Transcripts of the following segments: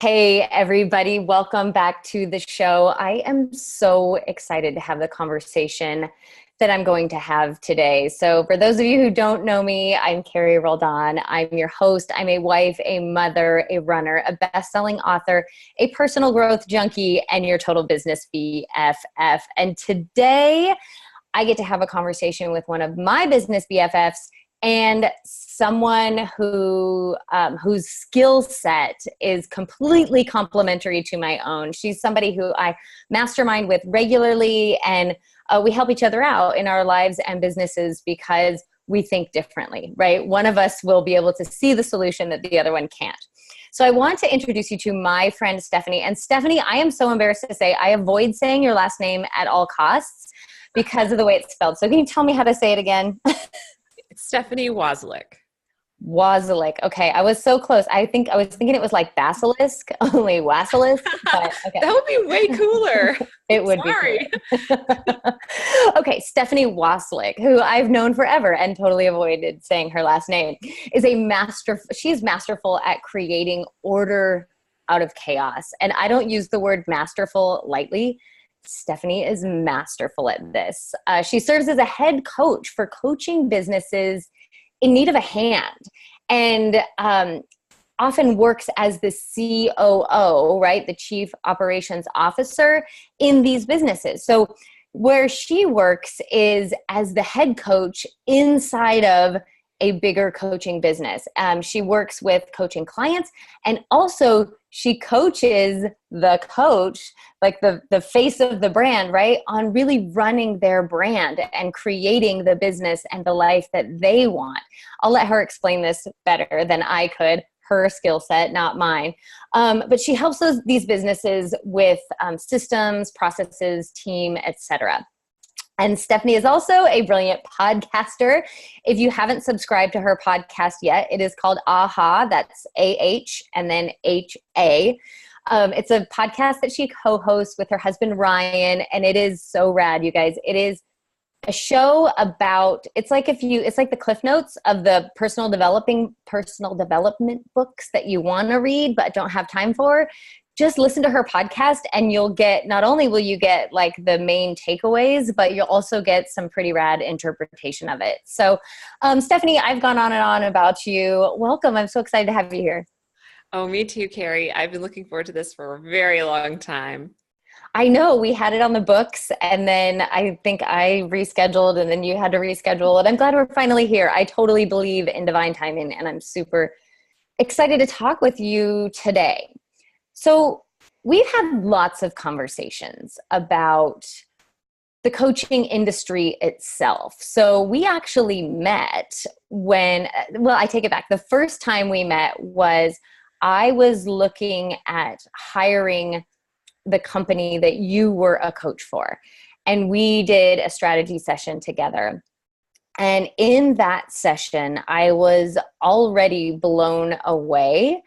Hey, everybody, welcome back to the show. I am so excited to have the conversation that I'm going to have today. So, for those of you who don't know me, I'm Carrie Roldan. I'm your host. I'm a wife, a mother, a runner, a best-selling author, a personal growth junkie, and your total business BFF. And today, I get to have a conversation with one of my business BFFs and someone whose skill set is completely complementary to my own. She's somebody who I mastermind with regularly, and we help each other out in our lives and businesses because we think differently, right? One of us will be able to see the solution that the other one can't. So I want to introduce you to my friend, Stephanie. And Stephanie, I am so embarrassed to say I avoid saying your last name at all costs because of the way it's spelled. So can you tell me how to say it again? Stephanie Wasylyk. Wasylyk. Okay, I was so close. I was thinking it was like basilisk, only Wasylyk. But okay. That would be way cooler. It would Sorry. be cooler. Okay, Stephanie Wasylyk, who I've known forever and totally avoided saying her last name, is she's masterful at creating order out of chaos. And I don't use the word masterful lightly. Stephanie is masterful at this. She serves as a head coach for coaching businesses in need of a hand, and often works as the COO, right? The Chief Operations Officer in these businesses. So where she works is as the head coach inside of a bigger coaching business. She works with coaching clients, and also she coaches the coach, like the face of the brand, right, on really running their brand and creating the business and the life that they want. I'll let her explain this better than I could. Her skill set, not mine. But she helps these businesses with systems, processes, team, etc. And Stephanie is also a brilliant podcaster. If you haven't subscribed to her podcast yet, it is called AHA. That's AH and then HA. It's a podcast that she co-hosts with her husband, Ryan. And it is so rad, you guys. It is a show about, it's like the Cliff Notes of the personal development books that you want to read, but don't have time for. Just listen to her podcast and not only will you get like the main takeaways, but you'll also get some pretty rad interpretation of it. So, Stephanie, I've gone on and on about you. Welcome. I'm so excited to have you here. Oh, me too, Carrie. I've been looking forward to this for a very long time. I know we had it on the books, and then I think I rescheduled, and then you had to reschedule, and I'm glad we're finally here. I totally believe in divine timing, and I'm super excited to talk with you today. So we've had lots of conversations about the coaching industry itself. So we actually met I take it back. The first time we met was I was looking at hiring the company that you were a coach for. And we did a strategy session together. And in that session, I was already blown away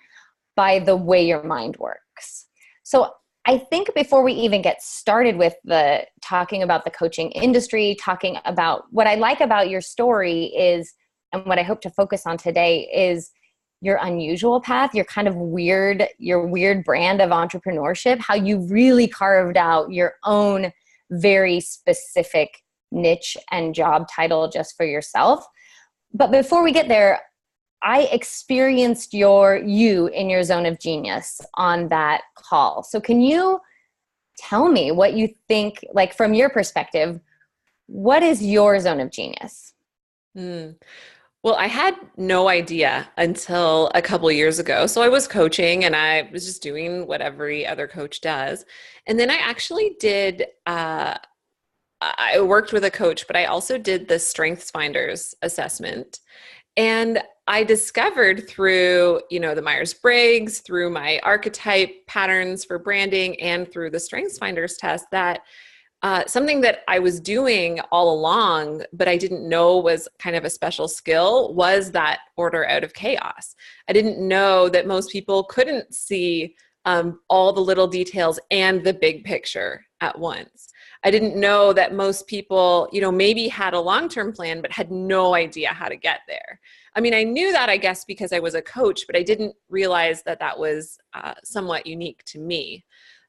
by the way your mind works. So I think before we even get started with the talking about the coaching industry, talking about what I like about your story is, and what I hope to focus on today is your unusual path, your kind of weird brand of entrepreneurship, how you really carved out your own very specific niche and job title just for yourself. But before we get there, I experienced you in your zone of genius on that call. So can you tell me what you think, like from your perspective, what is your zone of genius? Well, I had no idea until a couple of years ago. So I was coaching and I was just doing what every other coach does. And then I actually I worked with a coach, but I also did the Strengths Finders assessment. And I discovered through, the Myers-Briggs, through my archetype patterns for branding, and through the Strengths Finders test that something that I was doing all along, but I didn't know was kind of a special skill, was that order out of chaos. I didn't know that most people couldn't see all the little details and the big picture at once. I didn't know that most people, maybe had a long-term plan, but had no idea how to get there. I mean, I knew that, I guess, because I was a coach, but I didn't realize that that was somewhat unique to me.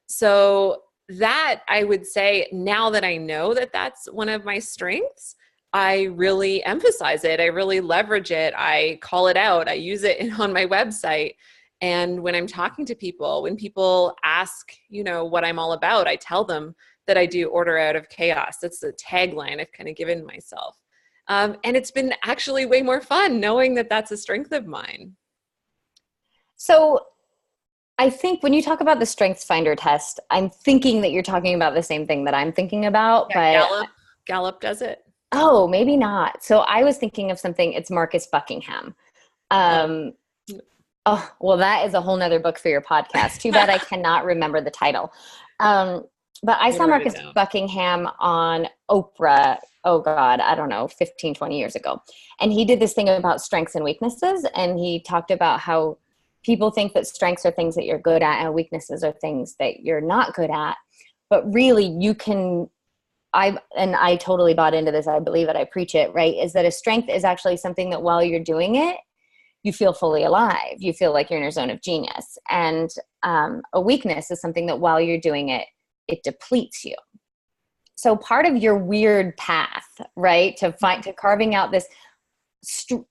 So that, I would say, now that I know that that's one of my strengths, I really emphasize it. I really leverage it. I call it out. I use it on my website. And when I'm talking to people, when people ask, what I'm all about, I tell them that I do order out of chaos. That's the tagline I've kind of given myself. And it's been actually way more fun knowing that that's a strength of mine. So I think when you talk about the Strengths Finder test, I'm thinking that you're talking about the same thing that I'm thinking about. Yeah, but Gallup does it. Oh, maybe not. So I was thinking of something, it's Marcus Buckingham. Oh, well, that is a whole nother book for your podcast. Too bad I cannot remember the title. But I saw Marcus Buckingham on Oprah, oh God, I don't know, 15, 20 years ago. And he did this thing about strengths and weaknesses. And he talked about how people think that strengths are things that you're good at and weaknesses are things that you're not good at. But really you can, I totally bought into this. I believe it. I preach it, right? Is that a strength is actually something that while you're doing it, you feel fully alive. You feel like you're in your zone of genius. And a weakness is something that while you're doing it, it depletes you. So part of your weird path, right, to carving out this,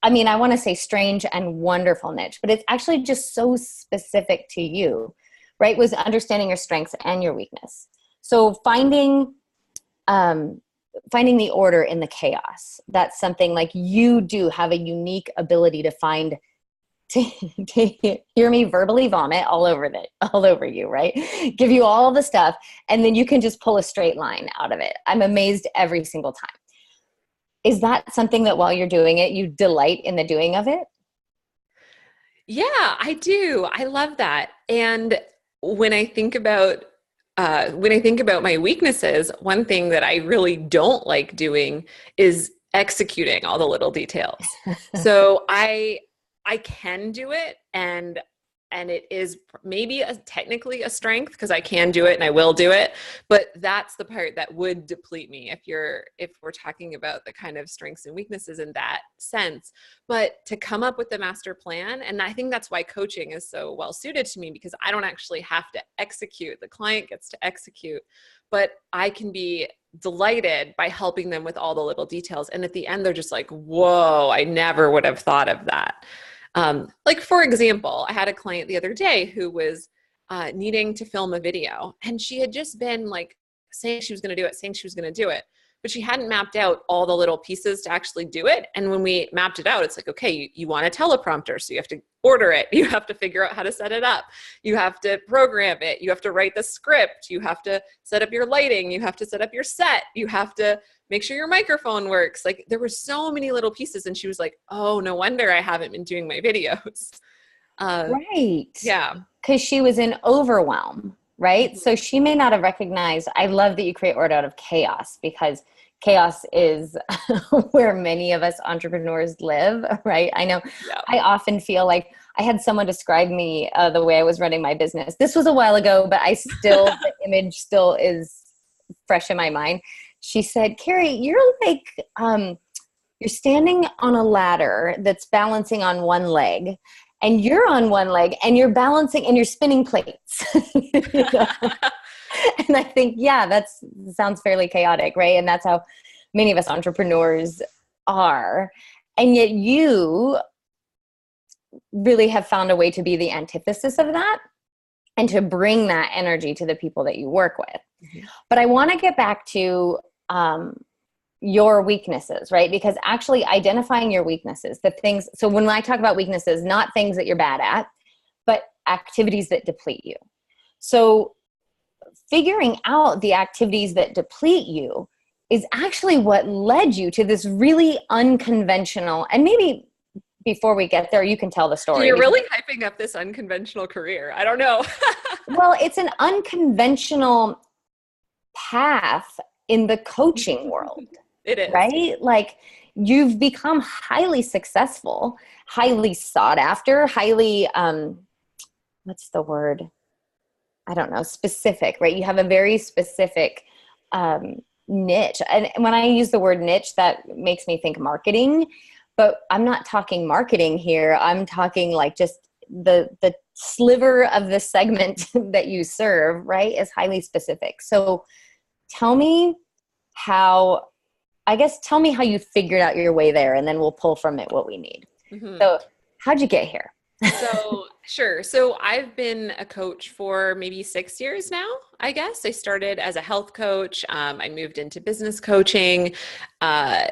I want to say strange and wonderful niche, but it's actually just so specific to you, right, was understanding your strengths and your weakness. So finding the order in the chaos. That's something like you do have a unique ability to find, to hear me verbally vomit all over you, right? Give you all the stuff, and then you can just pull a straight line out of it. I'm amazed every single time. Is that something that while you're doing it, you delight in the doing of it? Yeah, I do. I love that. And when I think about my weaknesses, one thing that I really don't like doing is executing all the little details. So I can do it, and it is maybe technically a strength because I can do it and I will do it, but that's the part that would deplete me if we're talking about the kind of strengths and weaknesses in that sense. But to come up with the master plan, and I think that's why coaching is so well suited to me, because I don't actually have to execute. The client gets to execute, but I can be delighted by helping them with all the little details. And at the end, they're just like, whoa, I never would have thought of that. Like, for example, I had a client the other day who was needing to film a video, and she had just been like saying she was going to do it, but she hadn't mapped out all the little pieces to actually do it. And when we mapped it out, it's like, okay, you want a teleprompter, so you have to order it. You have to figure out how to set it up. You have to program it. You have to write the script. You have to set up your lighting. You have to set up your set. You have to make sure your microphone works. Like, there were so many little pieces, and she was like, oh, no wonder I haven't been doing my videos. Right. Yeah. Because she was in overwhelm, right? Mm-hmm. So she may not have recognized, I love that you create order out of chaos, because chaos is where many of us entrepreneurs live, right? I know. Yeah. I often feel like I had someone describe me the way I was running my business. This was a while ago, but the image still is fresh in my mind. She said, Carrie, you're like, you're standing on a ladder that's balancing on one leg, and you're on one leg, and you're balancing and you're spinning plates. And I think, yeah, that sounds fairly chaotic, right? And that's how many of us entrepreneurs are. And yet you really have found a way to be the antithesis of that and to bring that energy to the people that you work with. Mm-hmm. But I want to get back to your weaknesses, right? Because actually identifying your weaknesses, the things, so when I talk about weaknesses, not things that you're bad at, but activities that deplete you. So figuring out the activities that deplete you is actually what led you to this really unconventional, and maybe before we get there, you can tell the story. So you're really hyping up this unconventional career. I don't know. Well, it's an unconventional path in the coaching world. It is. Right? Like, you've become highly successful, highly sought after, highly, what's the word? I don't know, specific, right? You have a very specific niche. And when I use the word niche, that makes me think marketing, but I'm not talking marketing here. I'm talking like just the sliver of the segment that you serve, right, is highly specific. So tell me how, tell me how you figured out your way there, and then we'll pull from it what we need. Mm-hmm. So how'd you get here? So, sure. So I've been a coach for maybe 6 years now, I guess. I started as a health coach. I moved into business coaching. Uh,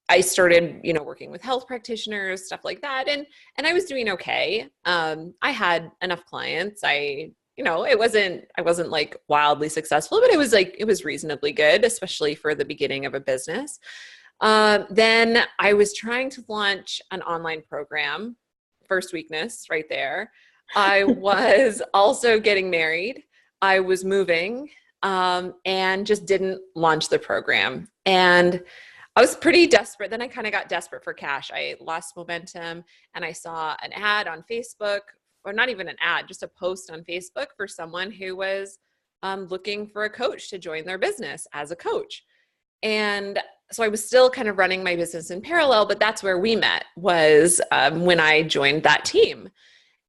I started, working with health practitioners, stuff like that. And I was doing okay. I had enough clients. I wasn't like wildly successful, but it was reasonably good, especially for the beginning of a business. Then I was trying to launch an online program. First weakness right there. I was also getting married. I was moving, and just didn't launch the program. And I was pretty desperate. Then I kind of got desperate for cash. I lost momentum, and I saw an ad on Facebook, or not even an ad, just a post on Facebook for someone who was looking for a coach to join their business as a coach. And so I was still kind of running my business in parallel, but that's where we met, was when I joined that team.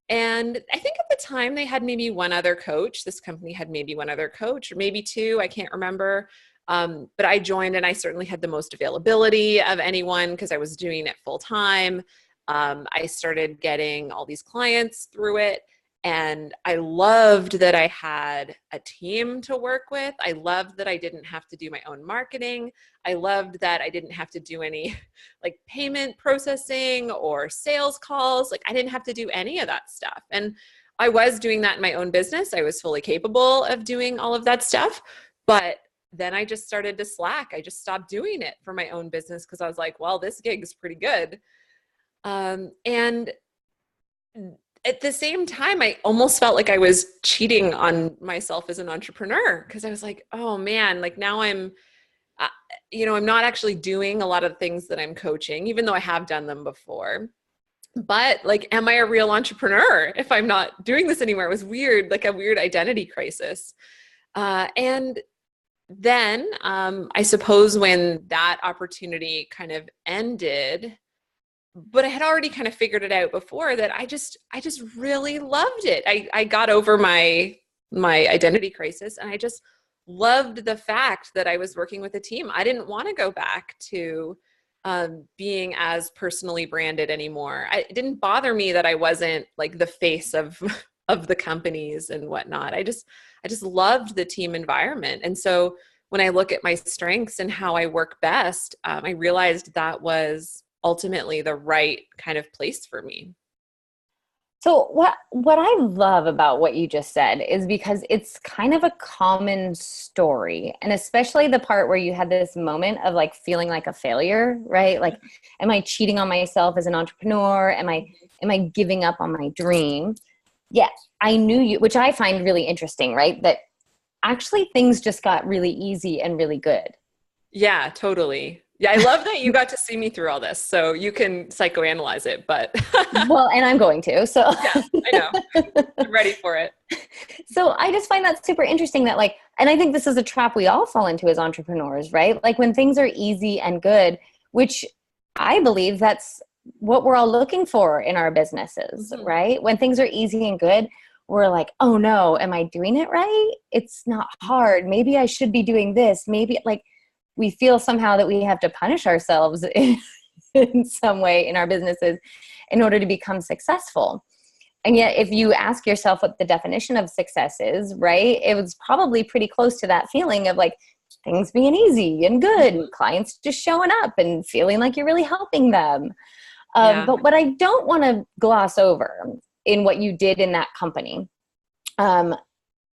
And I think at the time they had maybe one other coach. This company had maybe one other coach, or maybe two, I can't remember. But I joined, and I certainly had the most availability of anyone because I was doing it full time. I started getting all these clients through it. And I loved that I had a team to work with. I loved that I didn't have to do my own marketing. I loved that I didn't have to do any like payment processing or sales calls. Like I didn't have to do any of that stuff. And I was doing that in my own business. I was fully capable of doing all of that stuff. But then I just started to slack. I just stopped doing it for my own business because I was like, well, this gig is pretty good. And at the same time, I almost felt like I was cheating on myself as an entrepreneur because I was like, oh man, like now I'm not actually doing a lot of things that I'm coaching, even though I have done them before. But like, am I a real entrepreneur if I'm not doing this anymore? It was weird, like a weird identity crisis. And then I suppose when that opportunity kind of ended, but I had already kind of figured it out before that I just really loved it. I got over my identity crisis, and I just loved the fact that I was working with a team. I didn't want to go back to being as personally branded anymore. It didn't bother me that I wasn't like the face of of the companies and whatnot. I just loved the team environment. And so when I look at my strengths and how I work best, I realized that was ultimately the right kind of place for me. So what I love about what you just said is because it's kind of a common story, and especially the part where you had this moment of like feeling like a failure, right? Like, am I cheating on myself as an entrepreneur? Am I giving up on my dream? Yeah, I knew you, which I find really interesting, right? That actually things just got really easy and really good. Yeah, totally. Yeah, I love that you got to see me through all this, so you can psychoanalyze it, but Well, and I'm going to, so yeah, I know. I'm ready for it. So I just find that super interesting that like, and I think this is a trap we all fall into as entrepreneurs, right? Like when things are easy and good, which I believe that's what we're all looking for in our businesses, Mm-hmm. right? When things are easy and good, we're like, oh no, am I doing it right? It's not hard. Maybe I should be doing this. Maybe like we feel somehow that we have to punish ourselves in some way in our businesses in order to become successful. And yet, if you ask yourself what the definition of success is, right, it was probably pretty close to that feeling of like things being easy and good, and clients just showing up and feeling like you're really helping them. Yeah. But what I don't want to gloss over in what you did in that company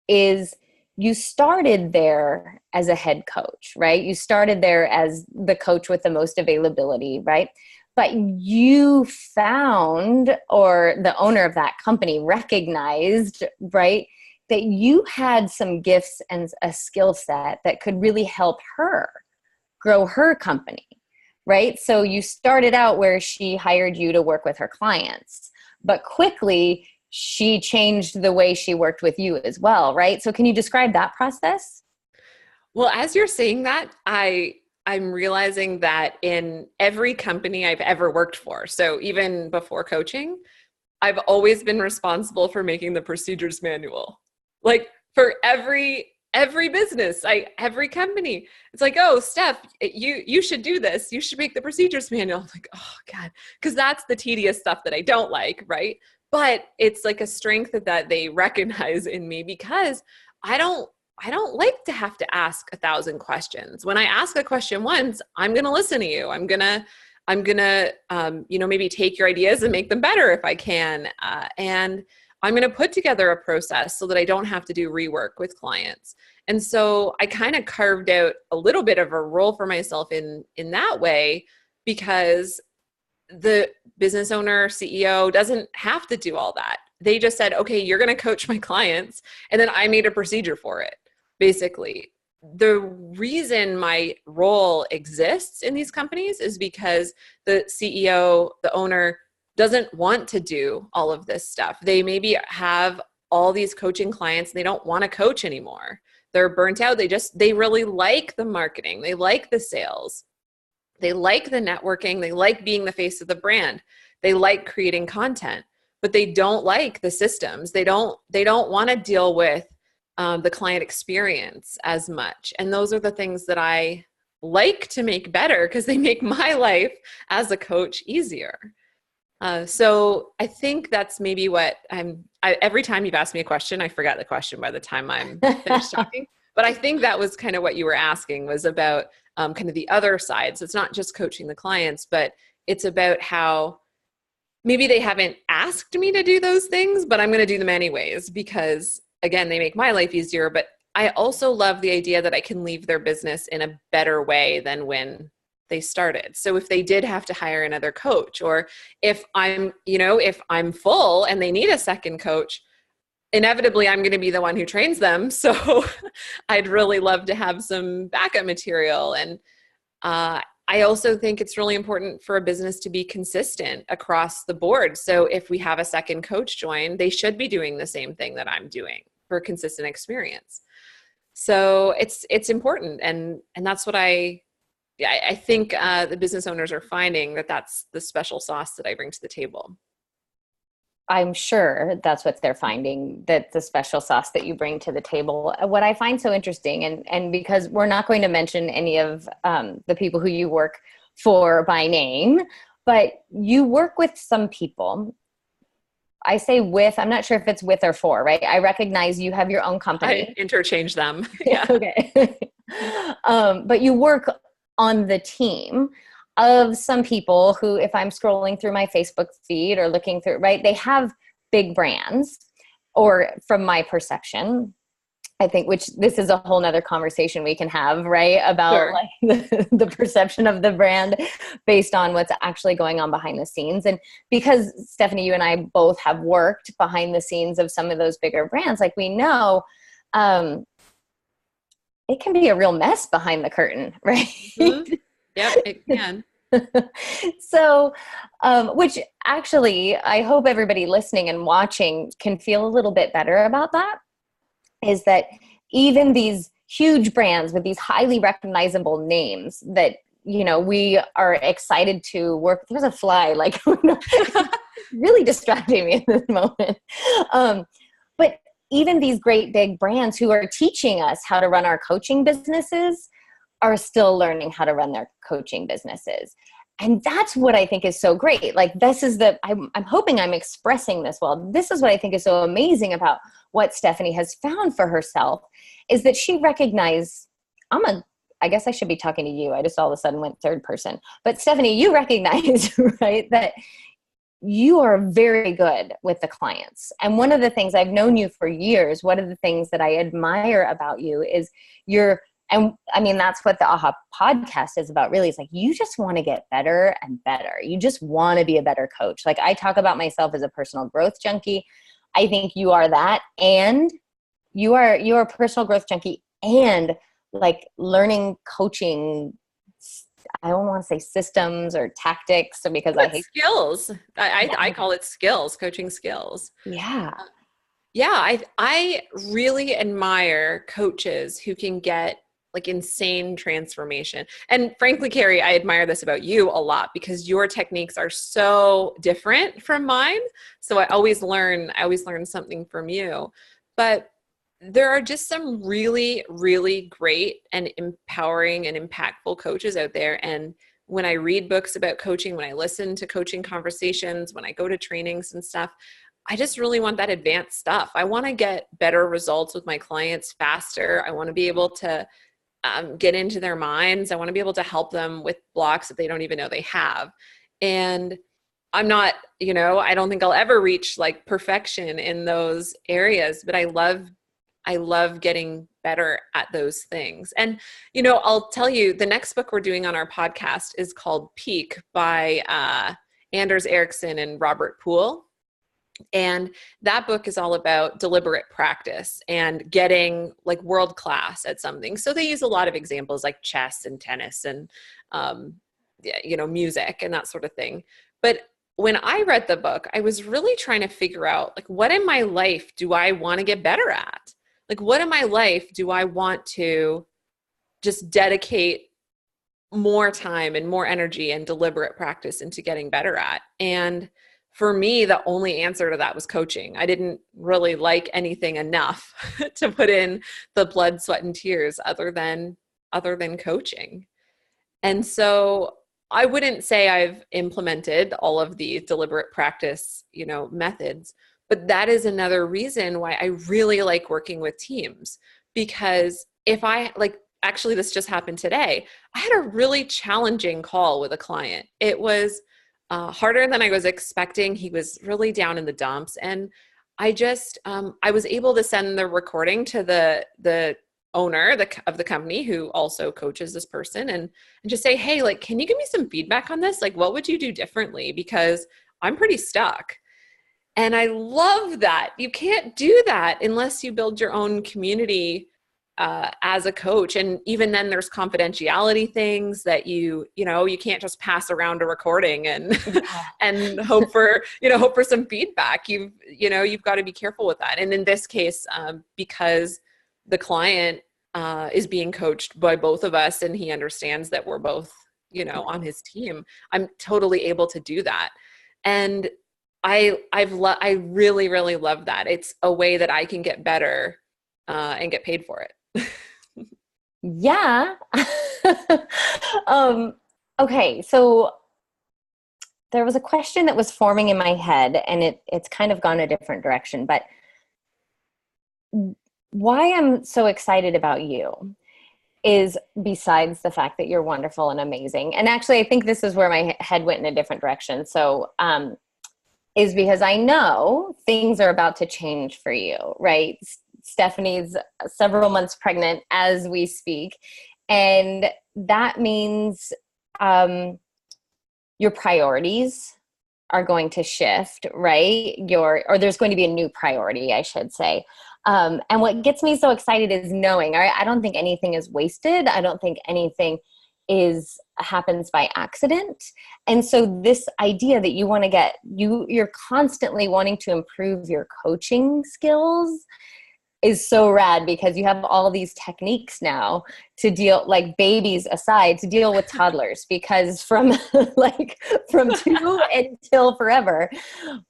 is you started there as a head coach, right? You started there as the coach with the most availability, right? But you found, or the owner of that company recognized, right, that you had some gifts and a skill set that could really help her grow her company, right? So you started out where she hired you to work with her clients, but quickly she changed the way she worked with you as well, right? So can you describe that process? Well, as you're saying that, I'm realizing that in every company I've ever worked for, so even before coaching, I've always been responsible for making the procedures manual. Like for every business, every company. It's like, oh, Steph, you should do this. You should make the procedures manual. I'm like, oh God, because that's the tedious stuff that I don't like, right? But it's like a strength that they recognize in me because I don't I don't like to have to ask 1,000 questions. When I ask a question once, I'm going to listen to you. I'm gonna maybe take your ideas and make them better if I can. And I'm gonna put together a process so that I don't have to do rework with clients. And so I kind of carved out a little bit of a role for myself in that way, because the business owner, CEO doesn't have to do all that. They just said, okay, you're going to coach my clients. And then I made a procedure for it, basically. The reason my role exists in these companies is because the CEO, the owner, doesn't want to do all of this stuff. They maybe have all these coaching clients. They don't want to coach anymore. They're burnt out. They really like the marketing. They like the sales. They like the networking. They like being the face of the brand. They like creating content, but they don't like the systems. They don't want to deal with the client experience as much. And those are the things that I like to make better because they make my life as a coach easier. So I think that's maybe what every time you've asked me a question, I forget the question by the time I'm finished talking. But I think that was kind of what you were asking, was about kind of the other side. So it's not just coaching the clients, but it's about how maybe they haven't asked me to do those things, but I'm going to do them anyways because, again, they make my life easier. But I also love the idea that I can leave their business in a better way than when they started. So if they did have to hire another coach, or if I'm full and they need a second coach, inevitably I'm going to be the one who trains them. So I'd really love to have some backup material. And I also think it's really important for a business to be consistent across the board. So if we have a second coach join, they should be doing the same thing that I'm doing for consistent experience. So it's important. And that's what I think the business owners are finding, that's the special sauce that I bring to the table. I'm sure that's what they're finding, that the special sauce that you bring to the table. What I find so interesting, and because we're not going to mention any of the people who you work for by name, but you work with some people. I say with, I'm not sure if it's with or for, right? I recognize you have your own company. I interchange them. Yeah. Okay. But you work on the team of some people who, if I'm scrolling through my Facebook feed or looking through, right, they have big brands, or from my perception, I think, which this is a whole nother conversation we can have, right, about Sure. like the perception of the brand based on what's actually going on behind the scenes. And because Stephanie, you and I both have worked behind the scenes of some of those bigger brands, like we know, it can be a real mess behind the curtain, right? Mm-hmm. Yep, it can. So, which actually, I hope everybody listening and watching can feel a little bit better about that, is that even these huge brands with these highly recognizable names that, we are excited to work. There's a fly, like, really distracting me at this moment. But even these great big brands who are teaching us how to run our coaching businesses are still learning how to run their coaching businesses. And that's what I think is so great. Like, this is I'm hoping I'm expressing this well. This is what I think is so amazing about what Stephanie has found for herself, is that she recognized, I guess I should be talking to you. I just all of a sudden went third person. But Stephanie, you recognize, right, that you are very good with the clients. And one of the things, I've known you for years, one of the things that I admire about you is and I mean, that's what the AHA podcast is about, really. It's like, you just want to get better and better. You just want to be a better coach. Like, I talk about myself as a personal growth junkie. I think you are that. And you are a personal growth junkie and like learning coaching. I don't want to say systems or tactics, because I hate skills. I call it skills, coaching skills. Yeah. Yeah. I really admire coaches who can get like insane transformation. And frankly, Carrie, I admire this about you a lot because your techniques are so different from mine. So I always learn something from you. But there are just some really, really great and empowering and impactful coaches out there. And when I read books about coaching, when I listen to coaching conversations, when I go to trainings and stuff, I just really want that advanced stuff. I want to get better results with my clients faster. I want to be able to get into their minds. I want to be able to help them with blocks that they don't even know they have. And I'm not, I don't think I'll ever reach like perfection in those areas, but I love getting better at those things. And, I'll tell you, the next book we're doing on our podcast is called Peak by Anders Ericsson and Robert Poole. And that book is all about deliberate practice and getting like world class at something. So they use a lot of examples like chess and tennis and, music and that sort of thing. But when I read the book, I was really trying to figure out like, what in my life do I want to get better at? Like, what in my life do I want to just dedicate more time and more energy and deliberate practice into getting better at? And for me, the only answer to that was coaching. I didn't really like anything enough to put in the blood, sweat, and tears other than coaching. And so I wouldn't say I've implemented all of the deliberate practice, methods, but that is another reason why I really like working with teams. Because actually this just happened today, I had a really challenging call with a client. It was harder than I was expecting. He was really down in the dumps. And I just, I was able to send the recording to the owner of the company who also coaches this person and just say, hey, like, can you give me some feedback on this? Like, what would you do differently? Because I'm pretty stuck. And I love that. You can't do that unless you build your own community as a coach. And even then there's confidentiality things that you can't just pass around a recording and, and hope for some feedback. You've got to be careful with that. And in this case, because the client is being coached by both of us and he understands that we're both, on his team, I'm totally able to do that. And I really, really love that. It's a way that I can get better and get paid for it. Yeah. Okay. So there was a question that was forming in my head and it's kind of gone a different direction, but why I'm so excited about you is, besides the fact that you're wonderful and amazing. And actually, I think this is where my head went in a different direction. So, is because I know things are about to change for you, right? Stephanie's several months pregnant as we speak. And that means your priorities are going to shift, right? Or there's going to be a new priority, I should say. And what gets me so excited is knowing, I don't think anything is wasted. I don't think anything happens by accident. And so this idea that you want to you're constantly wanting to improve your coaching skills is so rad, because you have all these techniques now to deal, like babies aside, to deal with toddlers, because from 2 until forever,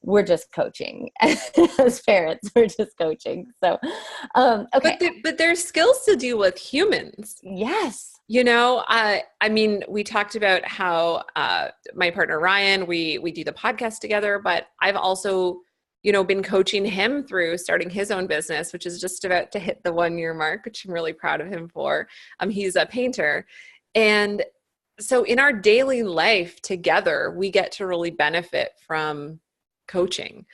we're just coaching. As parents, we're just coaching. So, okay. But there's skills to deal with humans. Yes. I mean, we talked about how my partner, Ryan, we do the podcast together, but I've also been coaching him through starting his own business, which is just about to hit the 1-year mark, which I'm really proud of him for. He's a painter. And so in our daily life together, we get to really benefit from coaching.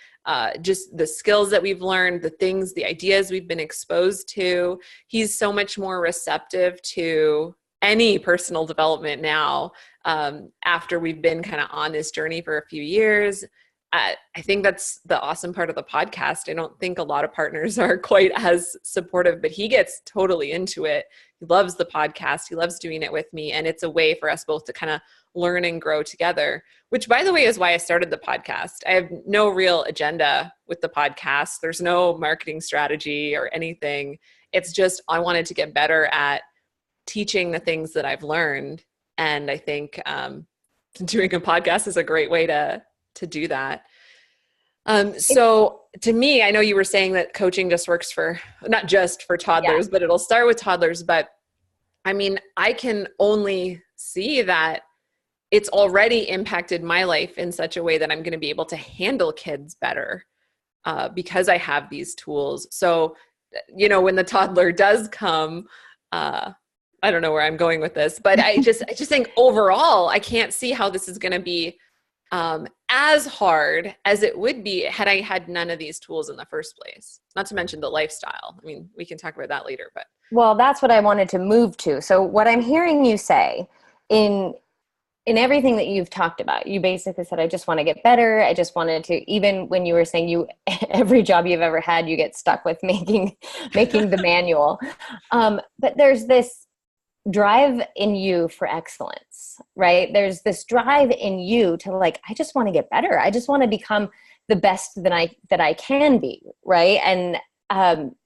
Just the skills that we've learned, the ideas we've been exposed to. He's so much more receptive to any personal development now, after we've been kind of on this journey for a few years. I think that's the awesome part of the podcast. I don't think a lot of partners are quite as supportive, but he gets totally into it. He loves the podcast. He loves doing it with me. And it's a way for us both to kind of learn and grow together, which, by the way, is why I started the podcast. I have no real agenda with the podcast. There's no marketing strategy or anything. It's just, I wanted to get better at teaching the things that I've learned. And I think doing a podcast is a great way to do that. So to me, I know you were saying that coaching just works for, not just for toddlers, but it'll start with toddlers. But I mean, I can only see that it's already impacted my life in such a way that I'm going to be able to handle kids better because I have these tools. So, when the toddler does come, I don't know where I'm going with this, but I just think overall, I can't see how this is going to be as hard as it would be had I had none of these tools in the first place. Not to mention the lifestyle. I mean, we can talk about that later, but. Well, that's what I wanted to move to. So what I'm hearing you say in everything that you've talked about, you basically said, I just want to get better. I just wanted to, even when you were saying every job you've ever had, you get stuck with making the manual. But there's this drive in you for excellence, right? There's this drive in you to I just want to get better. I just want to become the best that I can be. Right. And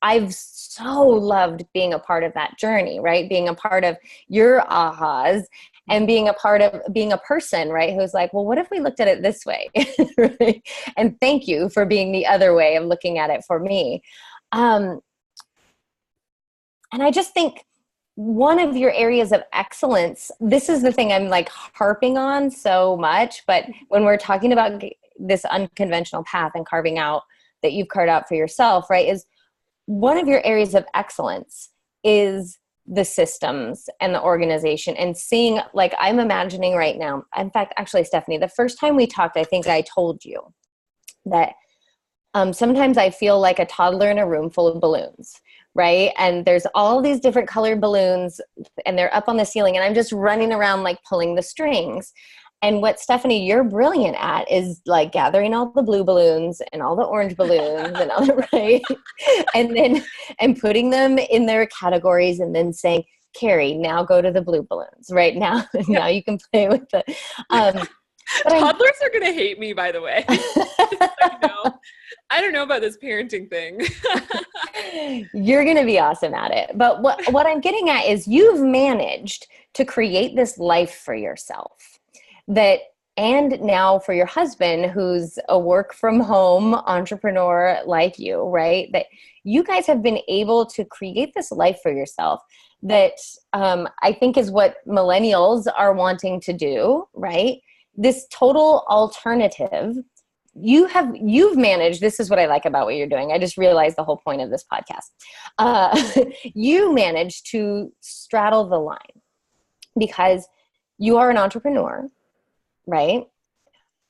I've so loved being a part of that journey, right? Being a part of your ahas and being a part of being a person, right? Who's like, well, what if we looked at it this way? Right? And thank you for being the other way of looking at it for me. And I just think one of your areas of excellence, this is the thing I'm harping on so much, but when we're talking about this unconventional path and carving out that you've carved out for yourself, right, is one of your areas of excellence is the systems and the organization and seeing, I'm imagining right now, in fact, actually, Stephanie, the first time we talked, I think I told you that sometimes I feel like a toddler in a room full of balloons, right? And there's all these different colored balloons and they're up on the ceiling and I'm just running around pulling the strings. And what, Stephanie, you're brilliant at is gathering all the blue balloons and all the orange balloons and all the, right? and putting them in their categories and then saying, Carrie, now go to the blue balloons, right? Now you can play with the, toddlers are going to hate me, by the way. I don't know about this parenting thing. You're going to be awesome at it. But what I'm getting at is you've managed to create this life for yourself. And now for your husband, who's a work from home entrepreneur like you, right? That you guys have been able to create this life for yourself that I think is what millennials are wanting to do, right? This total alternative. You've managed, this is what I like about what you're doing. I just realized the whole point of this podcast. You managed to straddle the line because you are an entrepreneur, right?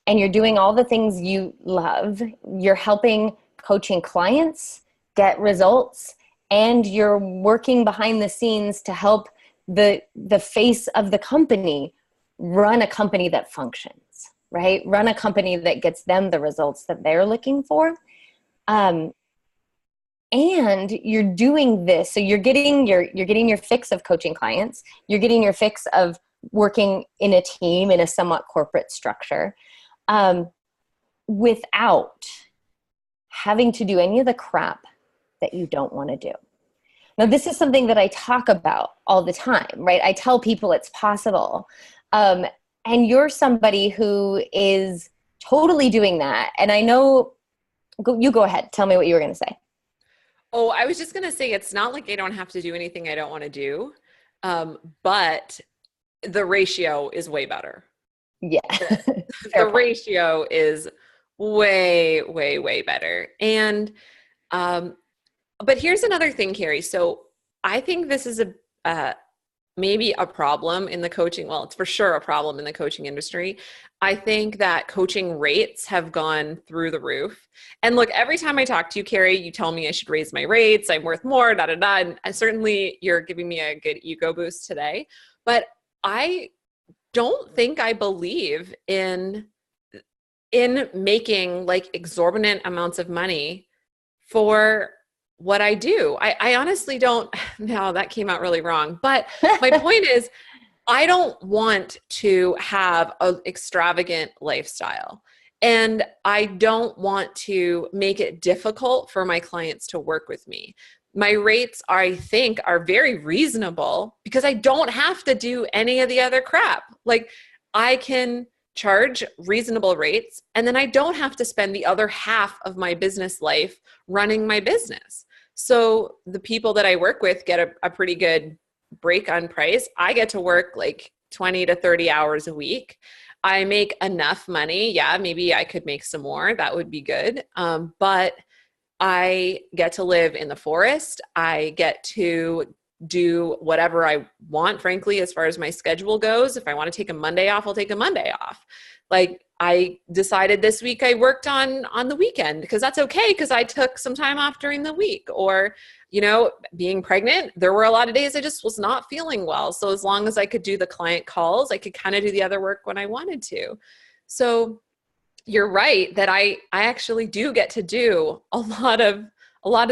And you're doing all the things you love. You're helping coaching clients get results, and you're working behind the scenes to help the face of the company run a company that functions, right? Run a company that gets them the results that they're looking for. And you're doing this. So you're getting your fix of coaching clients. You're getting your fix of working in a team in a somewhat corporate structure, without having to do any of the crap that you don't want to do. Now, this is something that I talk about all the time, right? I tell people it's possible. And you're somebody who is totally doing that. And I know, you go ahead. Tell me what you were going to say. Oh, I was just going to say, it's not like I don't have to do anything I don't want to do. But the ratio is way better. Yeah. The ratio is way, way, way better. And, but here's another thing, Carrie. So I think this is maybe a problem in the coaching. Well, it's for sure a problem in the coaching industry. I think that coaching rates have gone through the roof. And look, every time I talk to you, Carrie, you tell me I should raise my rates. I'm worth more, da, da, da. And certainly you're giving me a good ego boost today. But I don't think I believe in making exorbitant amounts of money for what I do. I honestly don't. No, that came out really wrong. But my point is, I don't want to have an extravagant lifestyle. And I don't want to make it difficult for my clients to work with me. My rates, I think, are very reasonable because I don't have to do any of the other crap. Like, I can charge reasonable rates, and then I don't have to spend the other half of my business life running my business. So the people that I work with get a pretty good break on price. I get to work like 20 to 30 hours a week. I make enough money. Yeah, maybe I could make some more. That would be good. But I get to live in the forest. I get to do whatever I want, frankly, as far as my schedule goes. If I want to take a Monday off, I'll take a Monday off. Like, I decided this week I worked on the weekend because that's okay, because I took some time off during the week. Or, being pregnant, there were a lot of days I just was not feeling well. So as long as I could do the client calls, I could kind of do the other work when I wanted to. So you're right that I actually do get to do a lot of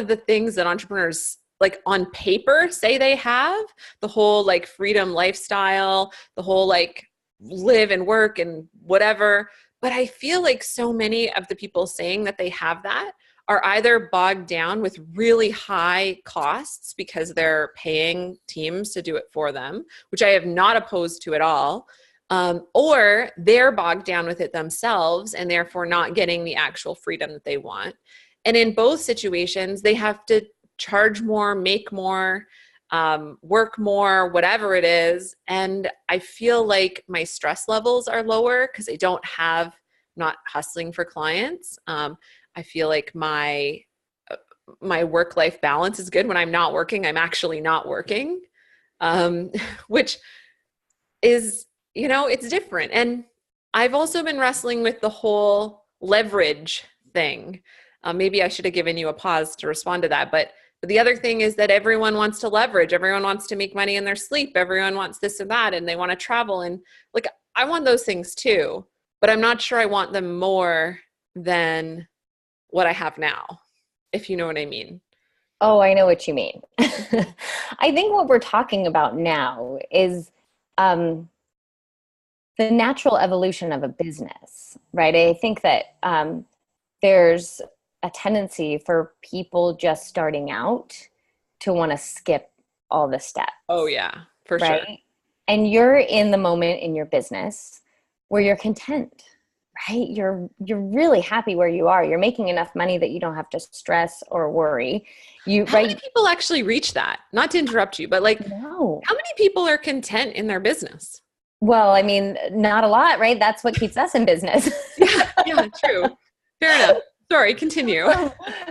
the things that entrepreneurs, like, on paper say they have, the whole like freedom lifestyle, the whole like live and work and whatever. But I feel like so many of the people saying that they have that are either bogged down with really high costs because they're paying teams to do it for them, which I have not opposed to at all. Or they're bogged down with it themselves and therefore not getting the actual freedom that they want. And in both situations, they have to charge more, make more, work more, whatever it is. And I feel like my stress levels are lower because I don't have, not hustling for clients. I feel like my work-life balance is good. When I'm not working, I'm actually not working, which is, it's different. And I've also been wrestling with the whole leverage thing. Maybe I should have given you a pause to respond to that. But the other thing is that everyone wants to leverage. Everyone wants to make money in their sleep. Everyone wants this and that, and they want to travel. And like, I want those things too, but I'm not sure I want them more than what I have now, if you know what I mean. Oh, I know what you mean. I think what we're talking about now is the natural evolution of a business, right? I think that there's a tendency for people just starting out to want to skip all the steps. Oh yeah, for right? sure. And you're in the moment in your business where you're content, right? You're really happy where you are. You're making enough money that you don't have to stress or worry. How many people actually reach that? Not to interrupt you, but like, no. How many people are content in their business? Well, I mean, not a lot, right? That's what keeps us in business. Yeah, true. Fair enough. Sorry, continue.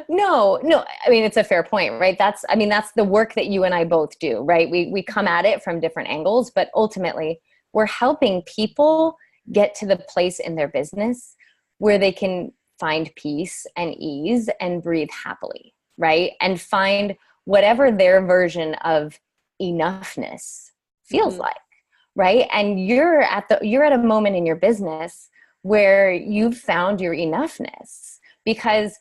No. I mean, it's a fair point, right? That's the work that you and I both do, right? We come at it from different angles, but ultimately we're helping people get to the place in their business where they can find peace and ease and breathe happily, right? And find whatever their version of enoughness feels like, right? And you're at a moment in your business where you've found your enoughness, because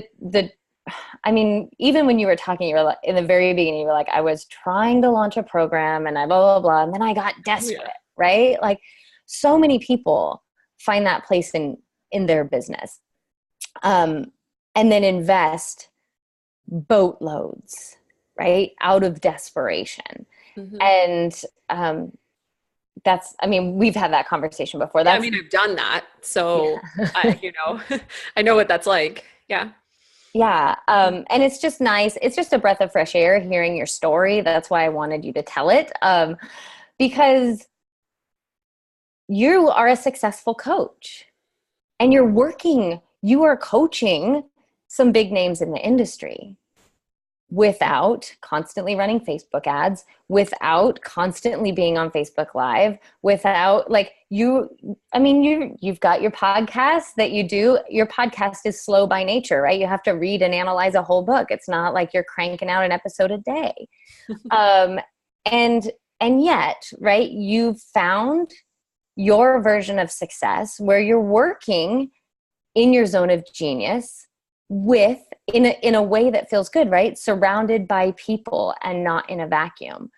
even when you were talking, you were like, in the very beginning, you were like, I was trying to launch a program and I blah, blah, blah. And then I got desperate, right? Like, so many people find that place in their business, and then invest boatloads, right? Out of desperation. And we've had that conversation before. I've done that. So, yeah. I know what that's like. Yeah. Yeah. And it's just nice. It's just a breath of fresh air hearing your story. That's why I wanted you to tell it. Because you are a successful coach and you are coaching some big names in the industry without constantly running Facebook ads, without constantly being on Facebook Live, without you've got your podcast that you do. Your podcast is slow by nature, right? You have to read and analyze a whole book. It's not like you're cranking out an episode a day. And yet, right, you've found your version of success where you're working in your zone of genius in a way that feels good, right? Surrounded by people and not in a vacuum.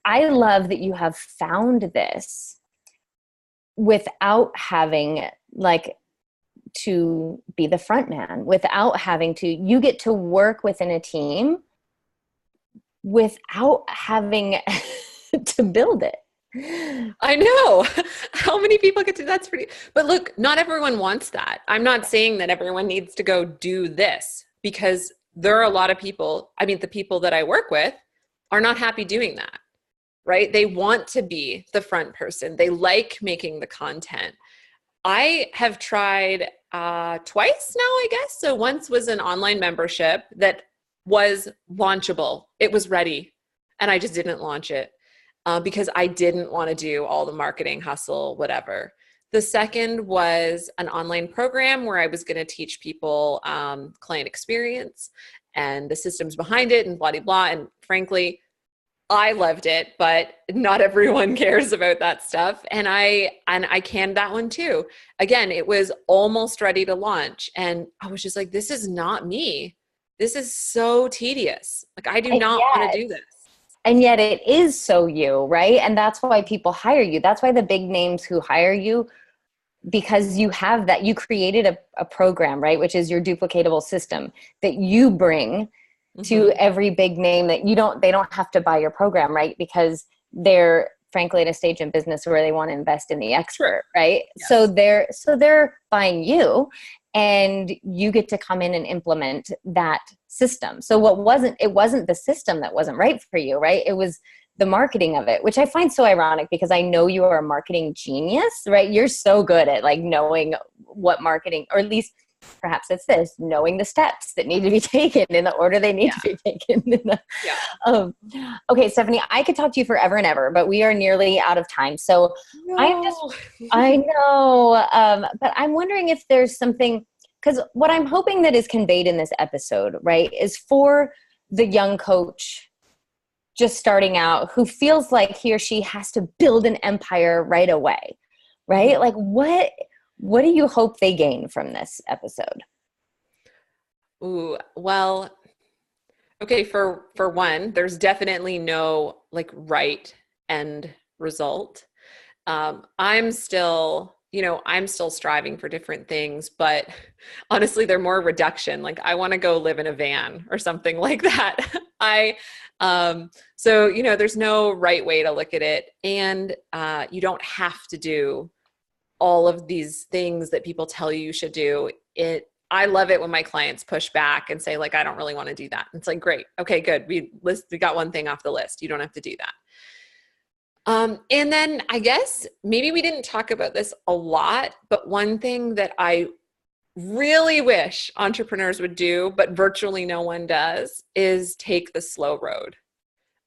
I love that you have found this without having to be the front man without having to, you get to work within a team without having to build it. I know. How many people get to, that's pretty, but look, not everyone wants that. I'm not saying that everyone needs to go do this, because there are a lot of people, I mean, the people that I work with are not happy doing that, right? They want to be the front person. They like making the content. I have tried twice now, I guess. So once was an online membership that was launchable. It was ready, and I just didn't launch it because I didn't want to do all the marketing hustle, whatever. The second was an online program where I was going to teach people client experience and the systems behind it and blah, blah, blah. And frankly, I loved it, but not everyone cares about that stuff. And I canned that one too. Again, it was almost ready to launch. And I was just like, this is not me. This is so tedious. Like, I do not want to do this. And yet it is so you, right? And that's why people hire you. That's why the big names who hire you, because you have that, you created a program, right? Which is your duplicatable system that you bring to every big name that they don't have to buy your program, right? Because they're frankly at a stage in business where they want to invest in the expert, right? Yes. So they're buying you, and you get to come in and implement that system. So it wasn't the system that wasn't right for you, right? It was the marketing of it, which I find so ironic because I know you are a marketing genius, right? You're so good at like knowing what marketing, or at least perhaps it's this, knowing the steps that need to be taken in the order they need to be taken. Okay, Stephanie, I could talk to you forever and ever, but we are nearly out of time. So I know, but I'm wondering if there's something, because what I'm hoping that is conveyed in this episode, right, is for the young coach just starting out who feels like he or she has to build an empire right away, right? Like what do you hope they gain from this episode? Ooh, well, okay. For one, there's definitely no like right end result. I'm still striving for different things, but honestly, they're more reduction. Like, I want to go live in a van or something like that. So, there's no right way to look at it. And, you don't have to do all of these things that people tell you should do. I love it when my clients push back and say, like, I don't really want to do that. It's like, great. Okay, good. We got one thing off the list. You don't have to do that. And then I guess maybe we didn't talk about this a lot, but one thing that I really wish entrepreneurs would do, but virtually no one does, is take the slow road.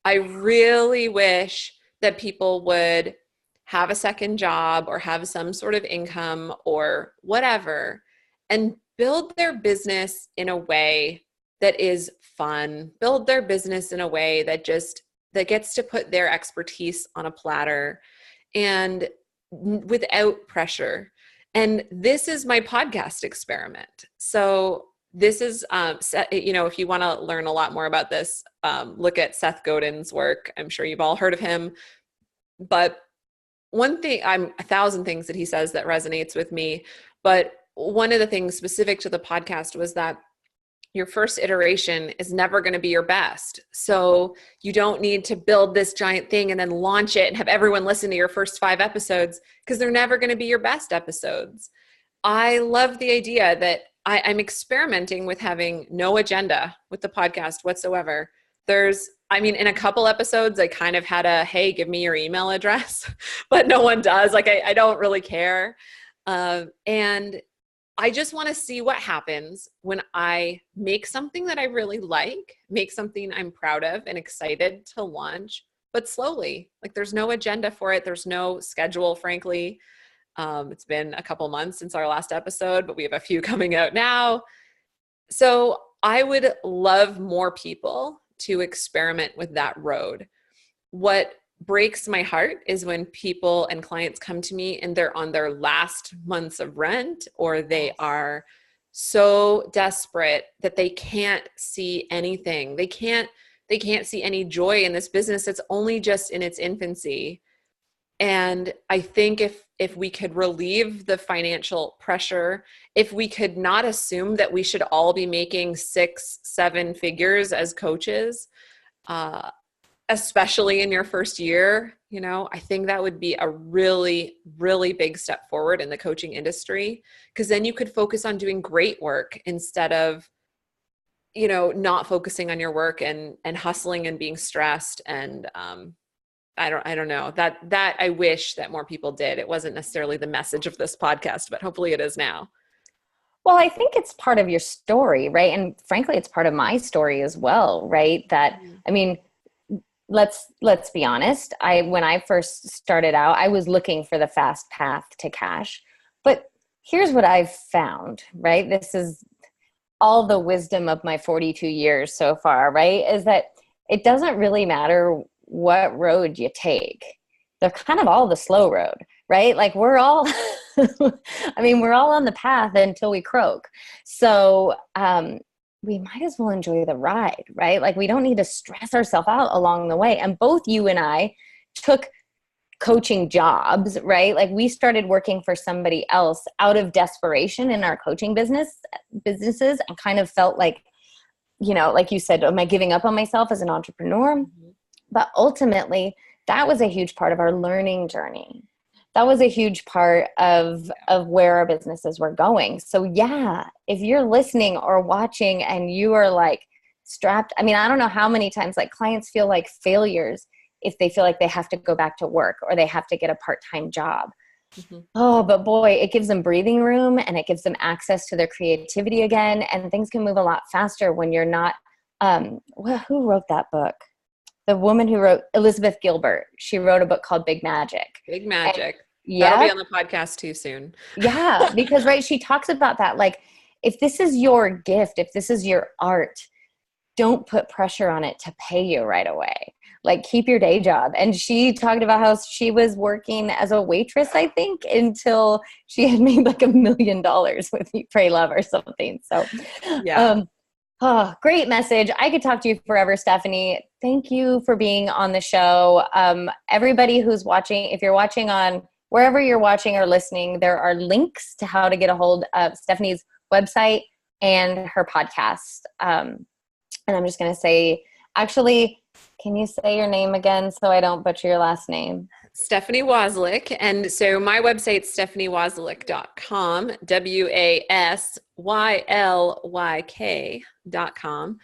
I really wish that people would have a second job or have some sort of income or whatever, and build their business in a way that is fun, build their business in a way that gets to put their expertise on a platter and without pressure. And this is my podcast experiment. So this is, if you want to learn a lot more about this, look at Seth Godin's work. I'm sure you've all heard of him, but one thing, 1,000 things that he says that resonates with me, but one of the things specific to the podcast was that your first iteration is never going to be your best. So you don't need to build this giant thing and then launch it and have everyone listen to your first 5 episodes, because they're never going to be your best episodes. I love the idea that I'm experimenting with having no agenda with the podcast whatsoever. In a couple episodes, I kind of had hey, give me your email address, but no one does. Like, I don't really care. And I just want to see what happens when I make something that I really like, make something I'm proud of and excited to launch, but slowly. Like, there's no agenda for it. There's no schedule, frankly. It's been a couple months since our last episode, but we have a few coming out now. So I would love more people to experiment with that road. What breaks my heart is when people and clients come to me and they're on their last months of rent, or they are so desperate that they can't see anything. They can't see any joy in this business that's only just in its infancy. And I think if we could relieve the financial pressure, if we could not assume that we should all be making 6-7 figures as coaches, especially in your first year, I think that would be a really, really big step forward in the coaching industry, because then you could focus on doing great work instead of, not focusing on your work and hustling and being stressed. And I don't know, that I wish that more people did. It wasn't necessarily the message of this podcast, but hopefully it is now. Well, I think it's part of your story, right? And frankly, it's part of my story as well, right? That, I mean, let's be honest. When I first started out, I was looking for the fast path to cash. But here's what I've found, right? This is all the wisdom of my 42 years so far, right? Is that it doesn't really matter what road you take. They're kind of all the slow road, right? Like we're all, we're all on the path until we croak. So we might as well enjoy the ride, right? Like we don't need to stress ourselves out along the way. And both you and I took coaching jobs, right? Like we started working for somebody else out of desperation in our coaching businesses and kind of felt like, like you said, am I giving up on myself as an entrepreneur? Mm-hmm. But ultimately, that was a huge part of our learning journey. That was a huge part of where our businesses were going. So yeah, if you're listening or watching and you are like strapped, I don't know how many times like clients feel like failures if they feel like they have to go back to work or they have to get a part-time job. Mm-hmm. Oh, but boy, it gives them breathing room and it gives them access to their creativity again. And things can move a lot faster when you're not, who wrote that book? The woman who wrote, Elizabeth Gilbert, she wrote a book called Big Magic. Big Magic. That'll be on the podcast too soon. Yeah, because right, she talks about that. Like, if this is your gift, if this is your art, don't put pressure on it to pay you right away. Like, keep your day job. And she talked about how she was working as a waitress, I think, until she had made like $1 million with Eat, Pray, Love or something. So, yeah. Oh, great message. I could talk to you forever, Stephanie. Thank you for being on the show. Everybody who's watching, if you're watching on wherever you're watching or listening, there are links to how to get a hold of Stephanie's website and her podcast. And I'm just going to say, actually, can you say your name again so I don't butcher your last name? Stephanie Wasylyk. And so my website's stephaniewasylyk.com, WASYLYK.com.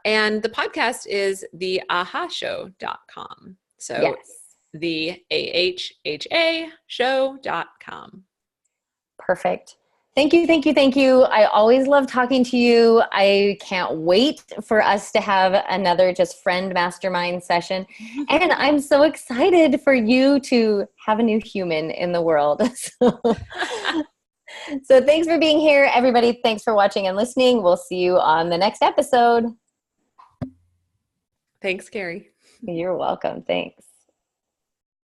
And the podcast is theahashow.com. So yes. The AHHA show.com. Perfect. Thank you. Thank you. Thank you. I always love talking to you. I can't wait for us to have another just friend mastermind session. And I'm so excited for you to have a new human in the world. So thanks for being here, everybody. Thanks for watching and listening. We'll see you on the next episode. Thanks, Carrie. You're welcome. Thanks.